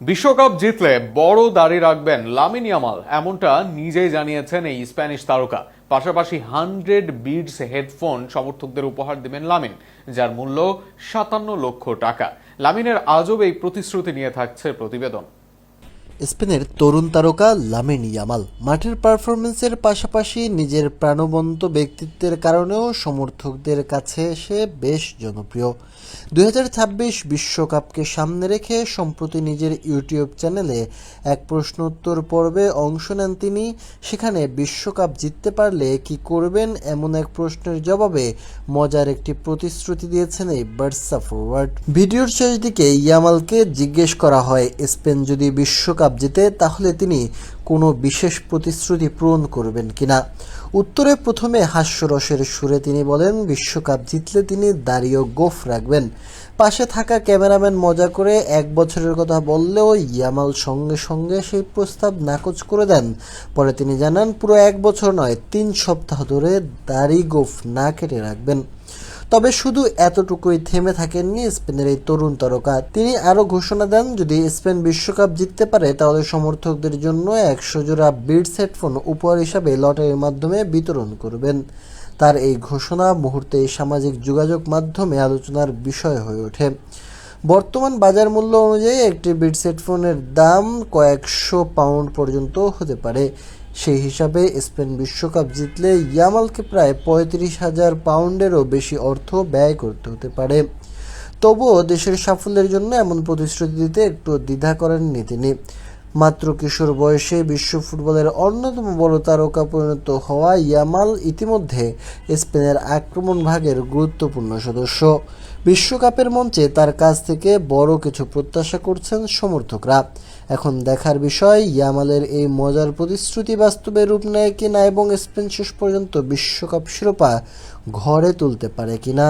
বিশ্বকাপ জিতলে বড় দাড়ি রাখবেন লামিন ইয়ামাল, এমনটা নিজেই জানিয়েছেন এই স্প্যানিশ তারকা। পাশাপাশি 100 বিডস হেডফোন সমর্থকদের উপহার দেবেন লামিন, যার মূল্য 57 লক্ষ টাকা। লামিনের আজব এই প্রতিশ্রুতি নিয়ে থাকছে প্রতিবেদন। স্পেনের তরুণ তারকা লামিন ইয়ামাল মাঠের পারফরমেন্সের পাশাপাশি নিজের প্রাণবন্ত ব্যক্তিত্বের কারণেও সমর্থকদের কাছে এসে বেশ জনপ্রিয়। 2026 বিশ্বকাপকে সামনে রেখে সম্প্রতি নিজের ইউটিউব চ্যানেলে এক প্রশ্নোত্তর পর্বে অংশ নেন তিনি। সেখানে বিশ্বকাপ জিততে পারলে কি করবেন এমন এক প্রশ্নের জবাবে মজার একটি প্রতিশ্রুতি দিয়েছেন এই বার্সা ফরওয়ার্ড। ভিডিওর শেষ দিকে ইয়ামালকে জিজ্ঞেস করা হয় স্পেন যদি বিশ্বকাপ জিতে তাহলে তিনি কোনো বিশেষ প্রতিশ্রুতি পূরণ করবেন কিনা। উত্তরে প্রথমে হাস্যরসের সুরে তিনি বলেন বিশ্বকাপ জিতলে তিনি দাড়ি ও গোঁফ রাখবেন। পাশে থাকা ক্যামেরাম্যান মজা করে 1 বছরের কথা বললেও ইয়ামাল সঙ্গে সঙ্গে সেই প্রস্তাব নাকচ করে দেন। পরে তিনি জানান পুরো 1 বছর নয় 3 সপ্তাহ ধরে দাড়ি গোঁফ না কেটে রাখবেন। তবে শুধু এতটুকুই থেমে থাকেননি স্পেনের এই তরুণ তারকা। তিনি আরও ঘোষণা দেন যদি স্পেন বিশ্বকাপ জিততে পারে তাহলে সমর্থকদের জন্য 100 জোড়া বিডস হেডফোন উপহার হিসাবে লটারির মাধ্যমে বিতরণ করবেন। তার এই ঘোষণা মুহূর্তেই সামাজিক যোগাযোগ মাধ্যমে আলোচনার বিষয় হয়ে ওঠে। বর্তমান বাজার মূল্য অনুযায়ী একটি বিডস হেডফোনের দাম কয়েকশো পাউন্ড পর্যন্ত হতে পারে। সেই হিসাবে স্পেন বিশ্বকাপ জিতলে ইয়ামালকে প্রায় 35,000 পাউন্ডেরও বেশি অর্থ ব্যয় করতে হতে পারে। তবুও দেশের সাফল্যের জন্য এমন প্রতিশ্রুতি দিতে একটু দ্বিধা করেননি তিনি। মাত্র কিশোর বয়সে বিশ্ব ফুটবলের অন্যতম বড় তারকা পরিণত হওয়া ইয়ামাল ইতিমধ্যে স্পেনের আক্রমণ ভাগের গুরুত্বপূর্ণ সদস্য। বিশ্বকাপের মঞ্চে তার কাছ থেকে বড় কিছু প্রত্যাশা করছেন সমর্থকরা। এখন দেখার বিষয় ইয়ামালের এই মজার প্রতিশ্রুতি বাস্তবে রূপ নেয় কিনা এবং স্পেন শেষ পর্যন্ত বিশ্বকাপ শিরোপা ঘরে তুলতে পারে কিনা।